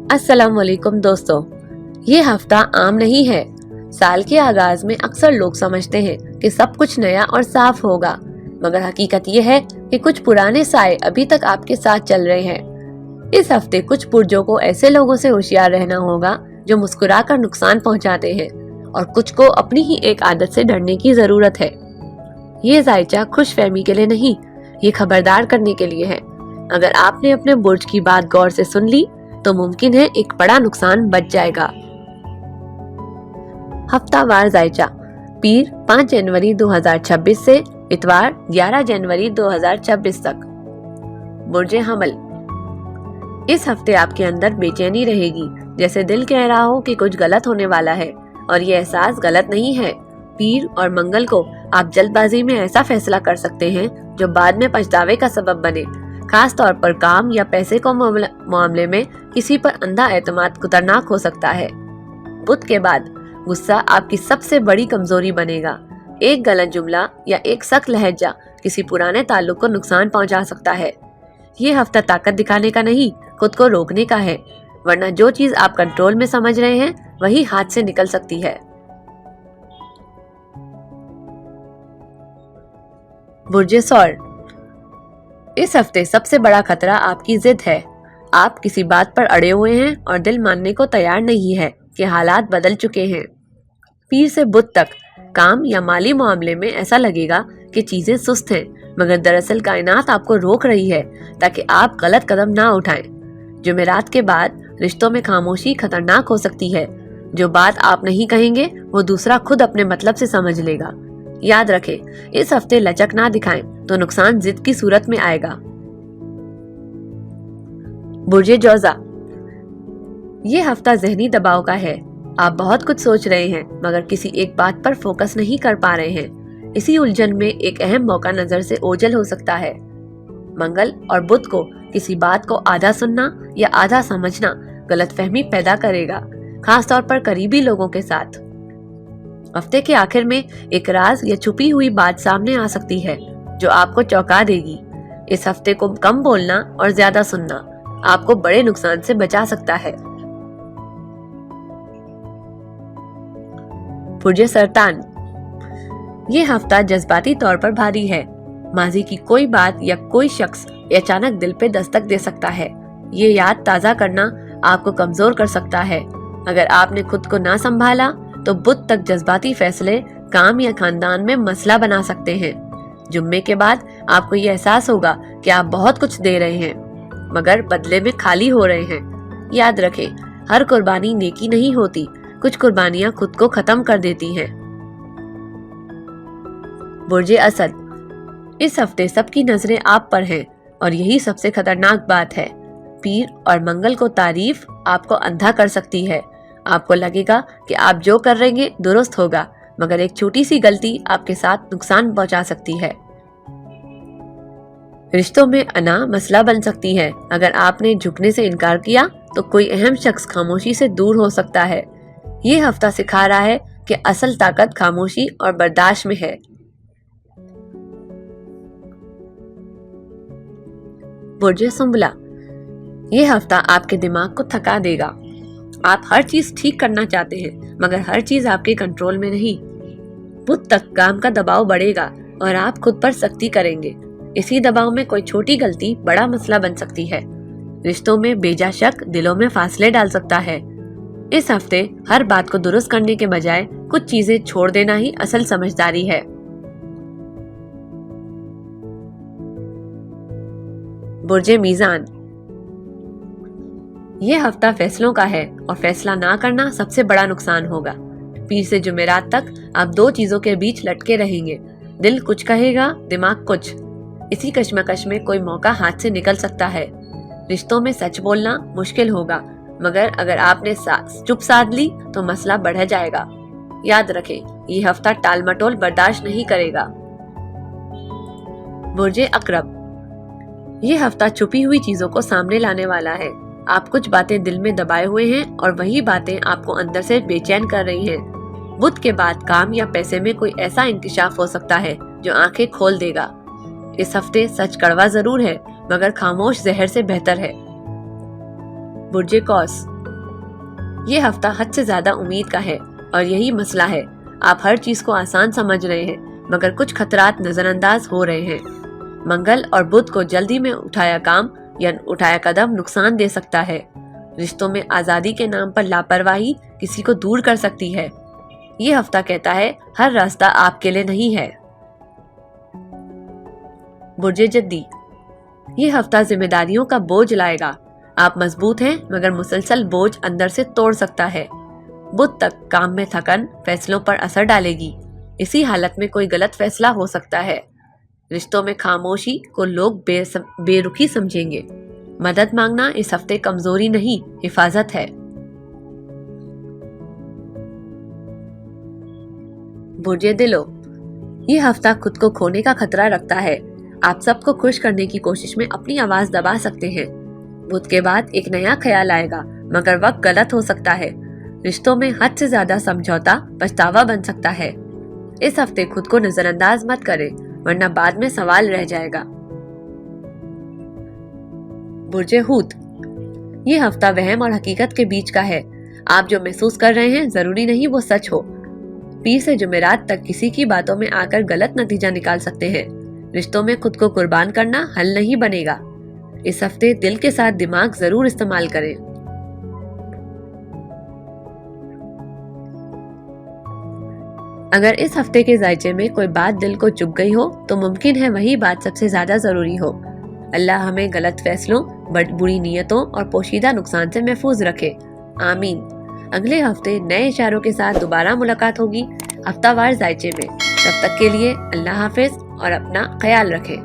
अस्सलाम वालेकुम दोस्तों, ये हफ्ता आम नहीं है। साल के आगाज में अक्सर लोग समझते हैं कि सब कुछ नया और साफ होगा, मगर हकीकत ये है कि कुछ पुराने साए अभी तक आपके साथ चल रहे हैं। इस हफ्ते कुछ पुरजों को ऐसे लोगों से होशियार रहना होगा जो मुस्कुराकर नुकसान पहुंचाते हैं, और कुछ को अपनी ही एक आदत से डरने की जरूरत है। ये जायचा खुशफहमी के लिए नहीं, ये खबरदार करने के लिए है। अगर आपने अपने बुर्ज की बात गौर से सुन ली तो मुमकिन है एक बड़ा नुकसान बच जाएगा। हफ्तावार जायचा पीर 5 जनवरी 2026 से इतवार 11 जनवरी 2026 तक। बुर्जे हमल, इस हफ्ते आपके अंदर बेचैनी रहेगी, जैसे दिल कह रहा हो कि कुछ गलत होने वाला है, और ये एहसास गलत नहीं है। पीर और मंगल को आप जल्दबाजी में ऐसा फैसला कर सकते हैं जो बाद में पछतावे का सबब बने। खास तौर पर काम या पैसे को मामले में किसी पर अंधा एतमाद खतरनाक हो सकता है। बुध के बाद गुस्सा आपकी सबसे बड़ी कमजोरी बनेगा। एक गलत जुमला या एक सख्त लहजा किसी पुराने ताल्लुक को नुकसान पहुंचा सकता है। ये हफ्ता ताकत दिखाने का नहीं, खुद को रोकने का है, वरना जो चीज आप कंट्रोल में समझ रहे हैं वही हाथ से निकल सकती है। बुर्जे सौर, इस हफ्ते सबसे बड़ा खतरा आपकी जिद है। आप किसी बात पर अड़े हुए हैं और दिल मानने को तैयार नहीं है कि हालात बदल चुके हैं। पीर से बुध तक काम या माली मामले में ऐसा लगेगा कि चीजें सुस्त हैं, मगर दरअसल कायनात आपको रोक रही है ताकि आप गलत कदम ना उठाएं। जुमेरात के बाद रिश्तों में खामोशी खतरनाक हो सकती है। जो बात आप नहीं कहेंगे वो दूसरा खुद अपने मतलब से समझ लेगा। याद रखें, इस हफ्ते लचक ना दिखाएं तो नुकसान जिद की सूरत में आएगा। बुर्जे जौजा, ये हफ्ता जहनी दबाव का है। आप बहुत कुछ सोच रहे हैं मगर किसी एक बात पर फोकस नहीं कर पा रहे हैं। इसी उलझन में एक अहम मौका नजर से ओझल हो सकता है। मंगल और बुध को किसी बात को आधा सुनना या आधा समझना गलतफहमी पैदा करेगा, खास तौर पर करीबी लोगों के साथ। हफ्ते के आखिर में एक राज या छुपी हुई बात सामने आ सकती है जो आपको चौंका देगी। इस हफ्ते को कम बोलना और ज्यादा सुनना आपको बड़े नुकसान से बचा सकता है। बुर्जे सरतान, ये हफ्ता जज्बाती तौर पर भारी है। माजी की कोई बात या कोई शख्स अचानक दिल पे दस्तक दे सकता है। ये याद ताजा करना आपको कमजोर कर सकता है। अगर आपने खुद को ना संभाला तो बुध तक जज्बाती फैसले काम या खानदान में मसला बना सकते हैं। जुम्मे के बाद आपको ये एहसास होगा कि आप बहुत कुछ दे रहे हैं मगर बदले में खाली हो रहे हैं। याद रखें, हर कुर्बानी नेकी नहीं होती, कुछ कुर्बानियां खुद को खत्म कर देती हैं। बुर्जे असद, इस हफ्ते सबकी नजरें आप पर हैं और यही सबसे खतरनाक बात है। पीर और मंगल को तारीफ आपको अंधा कर सकती है। आपको लगेगा कि आप जो कर रहे हैं दुरुस्त होगा, मगर एक छोटी सी गलती आपके साथ नुकसान पहुंचा सकती है। रिश्तों में अना मसला बन सकती है। अगर आपने झुकने से इनकार किया तो कोई अहम शख्स खामोशी से दूर हो सकता है। ये हफ्ता सिखा रहा है कि असल ताकत खामोशी और बर्दाश्त में है। बुर्जे सुंबला, ये हफ्ता आपके दिमाग को थका देगा। आप हर चीज ठीक करना चाहते हैं मगर हर चीज आपके कंट्रोल में नहीं। बुध तक काम का दबाव बढ़ेगा और आप खुद पर सख्ती करेंगे। इसी दबाव में कोई छोटी गलती बड़ा मसला बन सकती है। रिश्तों में बेजा शक दिलों में फासले डाल सकता है। इस हफ्ते हर बात को दुरुस्त करने के बजाय कुछ चीजें छोड़ देना ही असल समझदारी है। बुर्जे मीजान, ये हफ्ता फैसलों का है और फैसला ना करना सबसे बड़ा नुकसान होगा। पीर से जुमेरात तक आप दो चीजों के बीच लटके रहेंगे। दिल कुछ कहेगा, दिमाग कुछ। इसी कश्मकश में कोई मौका हाथ से निकल सकता है। रिश्तों में सच बोलना मुश्किल होगा مگر اگر آپ نے چپ سادھ لی تو مسئلہ بڑھ جائے گا۔ یاد رکھیں، یہ ہفتہ ٹال مٹول برداشت نہیں کرے گا۔ برج عقرب، یہ ہفتہ چھپی ہوئی چیزوں کو سامنے لانے والا ہے۔ آپ کچھ باتیں دل میں دبائے ہوئے ہیں اور وہی باتیں آپ کو اندر سے بے چین کر رہی ہیں۔ بدھ کے بعد کام یا پیسے میں کوئی ایسا انکشاف ہو سکتا ہے جو آنکھیں کھول دے گا۔ اس ہفتے سچ کڑوا ضرور ہے مگر خاموش زہر سے بہتر ہے۔ برج قوس، یہ ہفتہ حد سے زیادہ امید کا ہے اور یہی مسئلہ ہے۔ آپ ہر چیز کو آسان سمجھ رہے ہیں مگر کچھ خطرات نظر انداز ہو رہے ہیں۔ منگل اور بدھ کو جلدی میں اٹھایا کام یا اٹھایا قدم نقصان دے سکتا ہے۔ رشتوں میں آزادی کے نام پر لاپرواہی کسی کو دور کر سکتی ہے۔ یہ ہفتہ کہتا ہے ہر راستہ آپ کے لیے نہیں ہے۔ برج جدی، یہ ہفتہ ذمہ داریوں کا بوجھ لائے گا۔ آپ مضبوط ہیں مگر مسلسل بوجھ اندر سے توڑ سکتا ہے۔ بدھ تک کام میں تھکن فیصلوں پر اثر ڈالے گی۔ اسی حالت میں کوئی غلط فیصلہ ہو سکتا ہے۔ رشتوں میں خاموشی کو لوگ بے رخی سمجھیں گے۔ مدد مانگنا اس ہفتے کمزوری نہیں، حفاظت ہے۔ برج دلو، یہ ہفتہ خود کو کھونے کا خطرہ رکھتا ہے۔ آپ سب کو خوش کرنے کی کوشش میں اپنی آواز دبا سکتے ہیں۔ بدھ کے بعد ایک نیا خیال آئے گا مگر وقت غلط ہو سکتا ہے۔ رشتوں میں حد سے زیادہ سمجھوتا پچھتاوا بن سکتا ہے۔ اس ہفتے خود کو نظر انداز مت کریں ورنہ بعد میں سوال رہ جائے گا۔ برج حوت، یہ ہفتہ وہم اور حقیقت کے بیچ کا ہے۔ آپ جو محسوس کر رہے ہیں ضروری نہیں وہ سچ ہو۔ پیر سے جمعرات تک کسی کی باتوں میں آ کر غلط نتیجہ نکال سکتے ہیں۔ رشتوں میں خود کو قربان کرنا حل نہیں بنے گا۔ اس ہفتے دل کے ساتھ دماغ ضرور استعمال کریں۔ اگر اس ہفتے کے ذائچے میں کوئی بات دل کو چبھ گئی ہو تو ممکن ہے وہی بات سب سے زیادہ ضروری ہو۔ اللہ ہمیں غلط فیصلوں، بری نیتوں اور پوشیدہ نقصان سے محفوظ رکھے، آمین۔ اگلے ہفتے نئے اشاروں کے ساتھ دوبارہ ملاقات ہوگی ہفتہ وار ذائچے میں۔ تب تک کے لیے اللہ حافظ اور اپنا خیال رکھیں۔